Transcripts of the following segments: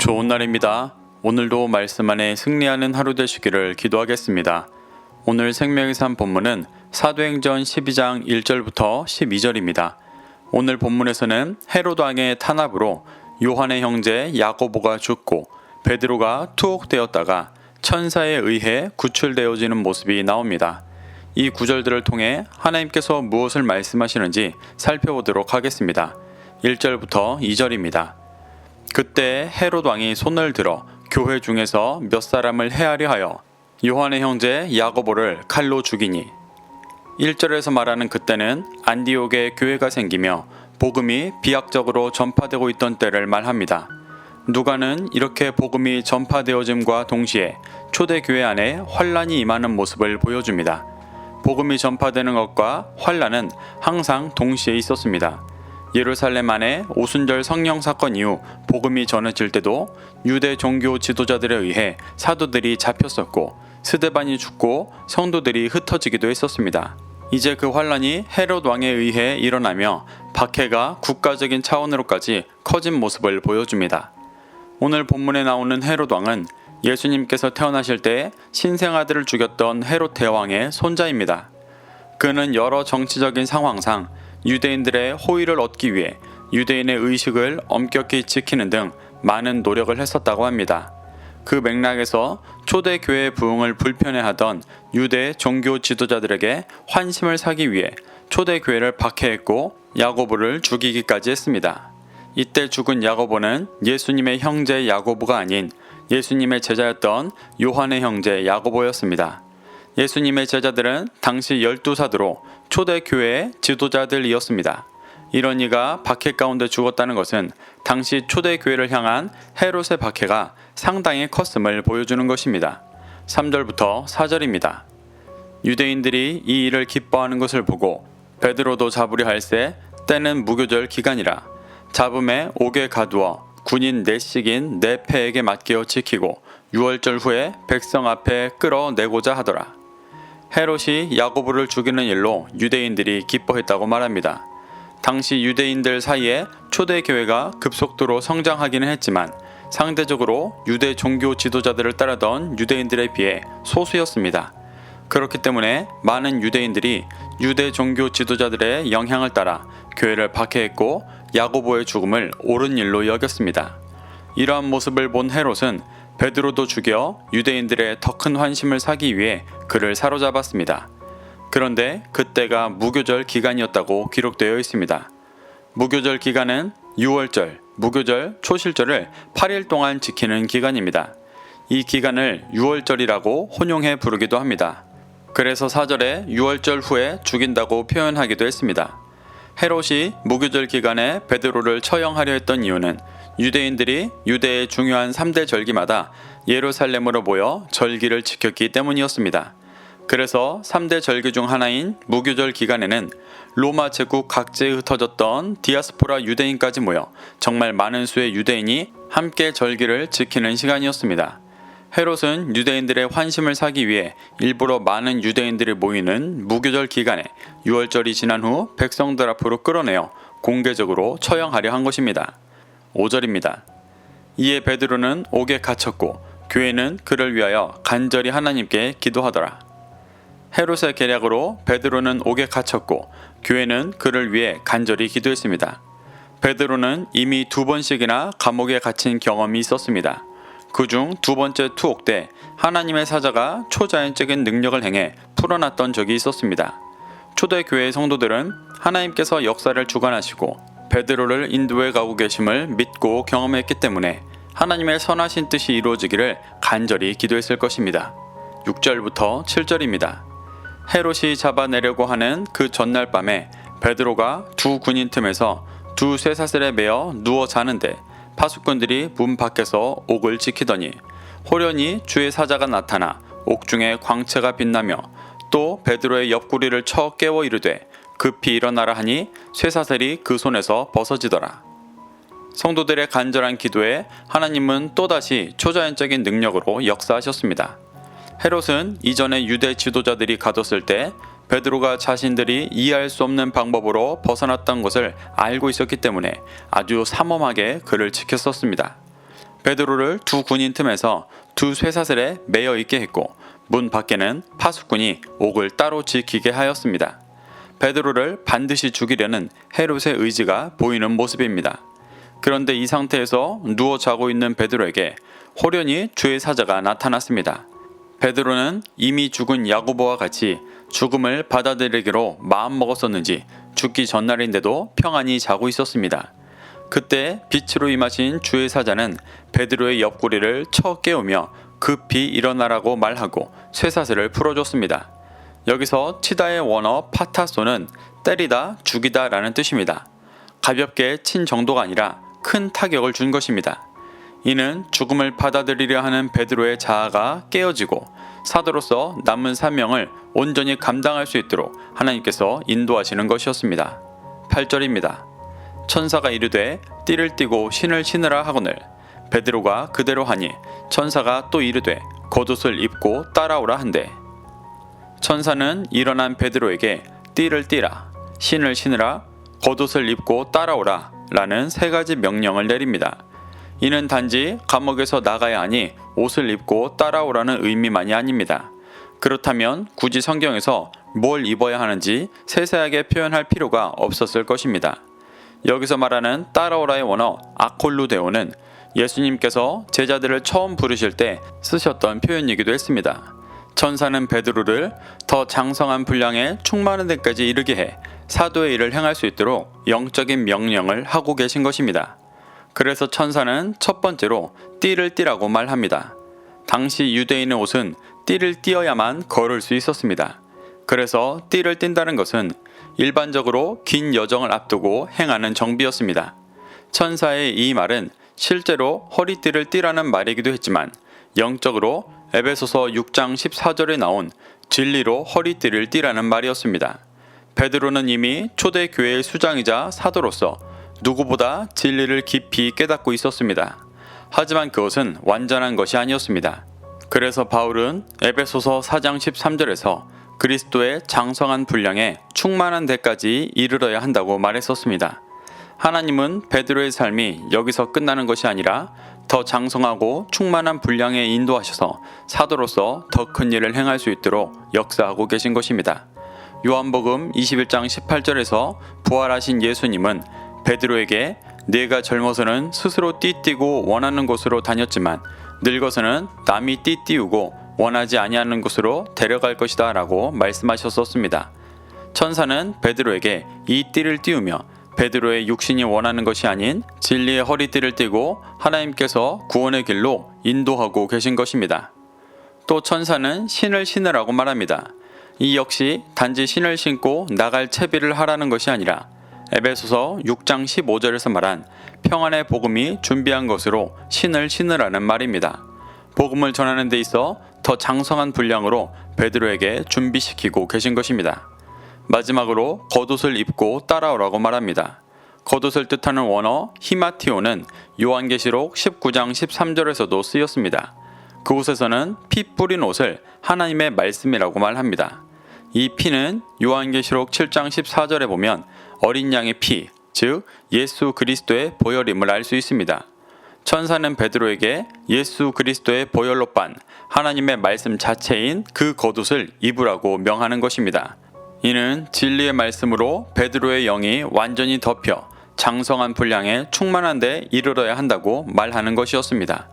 좋은 날입니다. 오늘도 말씀 안에 승리하는 하루 되시기를 기도하겠습니다. 오늘 생명의 산 본문은 사도행전 12장 1절부터 12절입니다. 오늘 본문에서는 헤롯 왕의 탄압으로 요한의 형제 야고보가 죽고 베드로가 투옥되었다가 천사에 의해 구출되어지는 모습이 나옵니다. 이 구절들을 통해 하나님께서 무엇을 말씀하시는지 살펴보도록 하겠습니다. 1절부터 2절입니다. 그때 헤롯 왕이 손을 들어 교회 중에서 몇 사람을 해하려 하여 요한의 형제 야고보를 칼로 죽이니 1절에서 말하는 그때는 안디옥에 교회가 생기며 복음이 비약적으로 전파되고 있던 때를 말합니다. 누가는 이렇게 복음이 전파되어짐과 동시에 초대교회 안에 환란이 임하는 모습을 보여줍니다. 복음이 전파되는 것과 환란은 항상 동시에 있었습니다. 예루살렘 안에 오순절 성령 사건 이후 복음이 전해질 때도 유대 종교 지도자들에 의해 사도들이 잡혔었고 스데반이 죽고 성도들이 흩어지기도 했었습니다. 이제 그 환란이 헤롯 왕에 의해 일어나며 박해가 국가적인 차원으로까지 커진 모습을 보여줍니다. 오늘 본문에 나오는 헤롯 왕은 예수님께서 태어나실 때 신생아들을 죽였던 헤롯 대왕의 손자입니다. 그는 여러 정치적인 상황상 유대인들의 호의를 얻기 위해 유대인의 의식을 엄격히 지키는 등 많은 노력을 했었다고 합니다. 그 맥락에서 초대교회의 부흥을 불편해하던 유대 종교 지도자들에게 환심을 사기 위해 초대교회를 박해했고 야고보를 죽이기까지 했습니다. 이때 죽은 야고보는 예수님의 형제 야고보가 아닌 예수님의 제자였던 요한의 형제 야고보였습니다. 예수님의 제자들은 당시 12사도로 초대교회의 지도자들이었습니다. 이런 이가 박해 가운데 죽었다는 것은 당시 초대교회를 향한 헤롯의 박해가 상당히 컸음을 보여주는 것입니다. 3절부터 4절입니다. 유대인들이 이 일을 기뻐하는 것을 보고 베드로도 잡으려 할세 때는 무교절 기간이라 잡음에 옥에 가두어 군인 넷씩인 네 패에게 맡겨 지키고 6월절 후에 백성 앞에 끌어내고자 하더라. 헤롯이 야고보를 죽이는 일로 유대인들이 기뻐했다고 말합니다. 당시 유대인들 사이에 초대교회가 급속도로 성장하기는 했지만 상대적으로 유대 종교 지도자들을 따르던 유대인들에 비해 소수였습니다. 그렇기 때문에 많은 유대인들이 유대 종교 지도자들의 영향을 따라 교회를 박해했고 야고보의 죽음을 옳은 일로 여겼습니다. 이러한 모습을 본 헤롯은 베드로도 죽여 유대인들의 더 큰 환심을 사기 위해 그를 사로잡았습니다. 그런데 그때가 무교절 기간이었다고 기록되어 있습니다. 무교절 기간은 6월절, 무교절, 초실절을 8일 동안 지키는 기간입니다. 이 기간을 6월절이라고 혼용해 부르기도 합니다. 그래서 4절에 6월절 후에 죽인다고 표현하기도 했습니다. 헤롯이 무교절 기간에 베드로를 처형하려 했던 이유는 유대인들이 유대의 중요한 3대 절기마다 예루살렘으로 모여 절기를 지켰기 때문이었습니다. 그래서 3대 절기 중 하나인 무교절 기간에는 로마 제국 각지에 흩어졌던 디아스포라 유대인까지 모여 정말 많은 수의 유대인이 함께 절기를 지키는 시간이었습니다. 헤롯은 유대인들의 환심을 사기 위해 일부러 많은 유대인들이 모이는 무교절 기간에 6월절이 지난 후 백성들 앞으로 끌어내어 공개적으로 처형하려 한 것입니다. 5절입니다. 이에 베드로는 옥에 갇혔고 교회는 그를 위하여 간절히 하나님께 기도하더라. 헤롯의 계략으로 베드로는 옥에 갇혔고 교회는 그를 위해 간절히 기도했습니다. 베드로는 이미 2번씩이나 감옥에 갇힌 경험이 있었습니다. 그중 2번째 투옥 때 하나님의 사자가 초자연적인 능력을 행해 풀어놨던 적이 있었습니다. 초대교회의 성도들은 하나님께서 역사를 주관하시고 베드로를 인도해 가고 계심을 믿고 경험했기 때문에 하나님의 선하신 뜻이 이루어지기를 간절히 기도했을 것입니다. 6절부터 7절입니다. 헤롯이 잡아내려고 하는 그 전날 밤에 베드로가 두 군인 틈에서 두 쇠사슬에 매어 누워 자는데 파수꾼들이 문 밖에서 옥을 지키더니 호련히 주의 사자가 나타나 옥중에 광채가 빛나며 또 베드로의 옆구리를 쳐 깨워 이르되 급히 일어나라 하니 쇠사슬이 그 손에서 벗어지더라. 성도들의 간절한 기도에 하나님은 또다시 초자연적인 능력으로 역사하셨습니다. 헤롯은 이전에 유대 지도자들이 가뒀을 때 베드로가 자신들이 이해할 수 없는 방법으로 벗어났던 것을 알고 있었기 때문에 아주 삼엄하게 그를 지켰었습니다. 베드로를 두 군인 틈에서 두 쇠사슬에 매여 있게 했고 문 밖에는 파수꾼이 옥을 따로 지키게 하였습니다. 베드로를 반드시 죽이려는 헤롯의 의지가 보이는 모습입니다. 그런데 이 상태에서 누워 자고 있는 베드로에게 호련히 주의 사자가 나타났습니다. 베드로는 이미 죽은 야고보와 같이 죽음을 받아들이기로 마음먹었었는지 죽기 전날인데도 평안히 자고 있었습니다. 그때 빛으로 임하신 주의 사자는 베드로의 옆구리를 쳐 깨우며 급히 일어나라고 말하고 쇠사슬을 풀어줬습니다. 여기서 치다의 원어 파타소는 때리다, 죽이다 라는 뜻입니다. 가볍게 친 정도가 아니라 큰 타격을 준 것입니다. 이는 죽음을 받아들이려 하는 베드로의 자아가 깨어지고 사도로서 남은 사명을 온전히 감당할 수 있도록 하나님께서 인도하시는 것이었습니다. 8절입니다. 천사가 이르되 띠를 띠고 신을 신으라 하거늘 베드로가 그대로 하니 천사가 또 이르되 겉옷을 입고 따라오라 한대. 천사는 일어난 베드로에게 띠를 띠라, 신을 신으라, 겉옷을 입고 따라오라 라는 세 가지 명령을 내립니다. 이는 단지 감옥에서 나가야 하니 옷을 입고 따라오라는 의미만이 아닙니다. 그렇다면 굳이 성경에서 뭘 입어야 하는지 세세하게 표현할 필요가 없었을 것입니다. 여기서 말하는 따라오라의 원어 아콜루데오는 예수님께서 제자들을 처음 부르실 때 쓰셨던 표현이기도 했습니다. 천사는 베드로를 더 장성한 분량에 충만한 데까지 이르게 해 사도의 일을 행할 수 있도록 영적인 명령을 하고 계신 것입니다. 그래서 천사는 첫 번째로 띠를 띠라고 말합니다. 당시 유대인의 옷은 띠를 띠어야만 걸을 수 있었습니다. 그래서 띠를 띈다는 것은 일반적으로 긴 여정을 앞두고 행하는 정비였습니다. 천사의 이 말은 실제로 허리띠를 띠라는 말이기도 했지만 영적으로 에베소서 6장 14절에 나온 진리로 허리띠를 띠라는 말이었습니다. 베드로는 이미 초대교회의 수장이자 사도로서 누구보다 진리를 깊이 깨닫고 있었습니다. 하지만 그것은 완전한 것이 아니었습니다. 그래서 바울은 에베소서 4장 13절에서 그리스도의 장성한 분량에 충만한 데까지 이르러야 한다고 말했었습니다. 하나님은 베드로의 삶이 여기서 끝나는 것이 아니라 더 장성하고 충만한 분량에 인도하셔서 사도로서 더 큰 일을 행할 수 있도록 역사하고 계신 것입니다. 요한복음 21장 18절에서 부활하신 예수님은 베드로에게 네가 젊어서는 스스로 띠띠고 원하는 곳으로 다녔지만 늙어서는 남이 띠띠우고 원하지 아니하는 곳으로 데려갈 것이다 라고 말씀하셨었습니다. 천사는 베드로에게 이 띠를 띠우며 베드로의 육신이 원하는 것이 아닌 진리의 허리띠를 띠고 하나님께서 구원의 길로 인도하고 계신 것입니다. 또 천사는 신을 신으라고 말합니다. 이 역시 단지 신을 신고 나갈 채비를 하라는 것이 아니라 에베소서 6장 15절에서 말한 평안의 복음이 준비한 것으로 신을 신으라는 말입니다. 복음을 전하는 데 있어 더 장성한 분량으로 베드로에게 준비시키고 계신 것입니다. 마지막으로 겉옷을 입고 따라오라고 말합니다. 겉옷을 뜻하는 원어 히마티오는 요한계시록 19장 13절에서도 쓰였습니다. 그곳에서는 피 뿌린 옷을 하나님의 말씀이라고 말합니다. 이 피는 요한계시록 7장 14절에 보면 어린 양의 피, 즉 예수 그리스도의 보혈임을 알 수 있습니다. 천사는 베드로에게 예수 그리스도의 보혈로 빤 하나님의 말씀 자체인 그 겉옷을 입으라고 명하는 것입니다. 이는 진리의 말씀으로 베드로의 영이 완전히 덮여 장성한 분량에 충만한 데 이르러야 한다고 말하는 것이었습니다.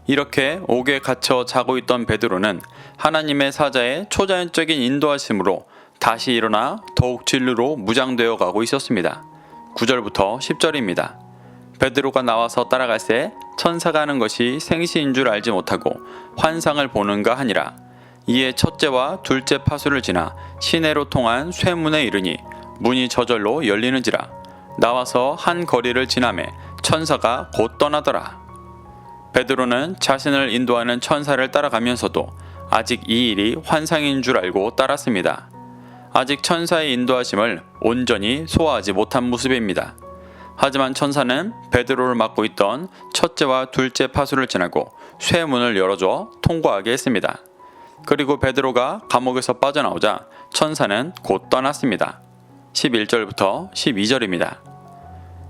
이렇게 옥에 갇혀 자고 있던 베드로는 하나님의 사자의 초자연적인 인도하심으로 다시 일어나 더욱 진리로 무장되어 가고 있었습니다. 9절부터 10절입니다. 베드로가 나와서 따라갈새 천사가 하는 것이 생시인 줄 알지 못하고 환상을 보는가 하니라. 이에 첫째와 둘째 파수를 지나 시내로 통한 쇠문에 이르니 문이 저절로 열리는지라. 나와서 한 거리를 지나매 천사가 곧 떠나더라. 베드로는 자신을 인도하는 천사를 따라가면서도 아직 이 일이 환상인 줄 알고 따랐습니다. 아직 천사의 인도하심을 온전히 소화하지 못한 모습입니다. 하지만 천사는 베드로를 맡고 있던 첫째와 둘째 파수를 지나고 쇠문을 열어줘 통과하게 했습니다. 그리고 베드로가 감옥에서 빠져나오자 천사는 곧 떠났습니다. 11절부터 12절입니다.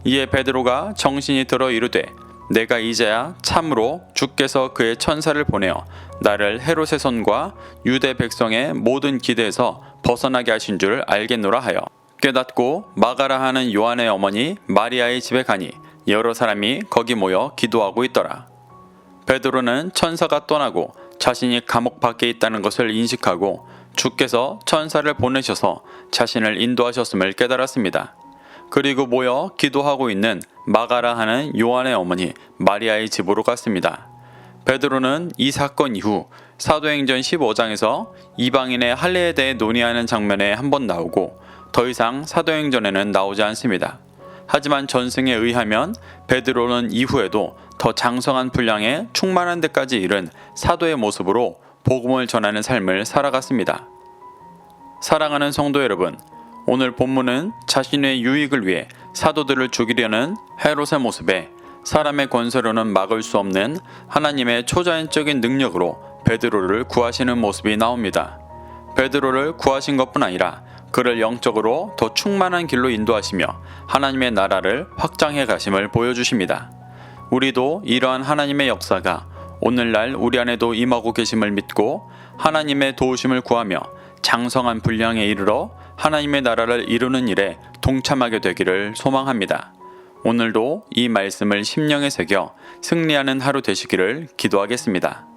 이에 베드로가 정신이 들어 이르되 내가 이제야 참으로 주께서 그의 천사를 보내어 나를 헤롯의 손과 유대 백성의 모든 기대에서 벗어나게 하신 줄 알겠노라 하여 깨닫고 마가라 하는 요한의 어머니 마리아의 집에 가니 여러 사람이 거기 모여 기도하고 있더라. 베드로는 천사가 떠나고 자신이 감옥 밖에 있다는 것을 인식하고 주께서 천사를 보내셔서 자신을 인도하셨음을 깨달았습니다. 그리고 모여 기도하고 있는 마가라 하는 요한의 어머니 마리아의 집으로 갔습니다. 베드로는 이 사건 이후 사도행전 15장에서 이방인의 할례에 대해 논의하는 장면에 한번 나오고 더 이상 사도행전에는 나오지 않습니다. 하지만 전승에 의하면 베드로는 이후에도 더 장성한 분량에 충만한 데까지 이른 사도의 모습으로 복음을 전하는 삶을 살아갔습니다. 사랑하는 성도 여러분, 오늘 본문은 자신의 유익을 위해 사도들을 죽이려는 헤롯의 모습에 사람의 권세로는 막을 수 없는 하나님의 초자연적인 능력으로 베드로를 구하시는 모습이 나옵니다. 베드로를 구하신 것뿐 아니라 그를 영적으로 더 충만한 길로 인도하시며 하나님의 나라를 확장해 가심을 보여주십니다. 우리도 이러한 하나님의 역사가 오늘날 우리 안에도 임하고 계심을 믿고 하나님의 도우심을 구하며 장성한 분량에 이르러 하나님의 나라를 이루는 일에 동참하게 되기를 소망합니다. 오늘도 이 말씀을 심령에 새겨 승리하는 하루 되시기를 기도하겠습니다.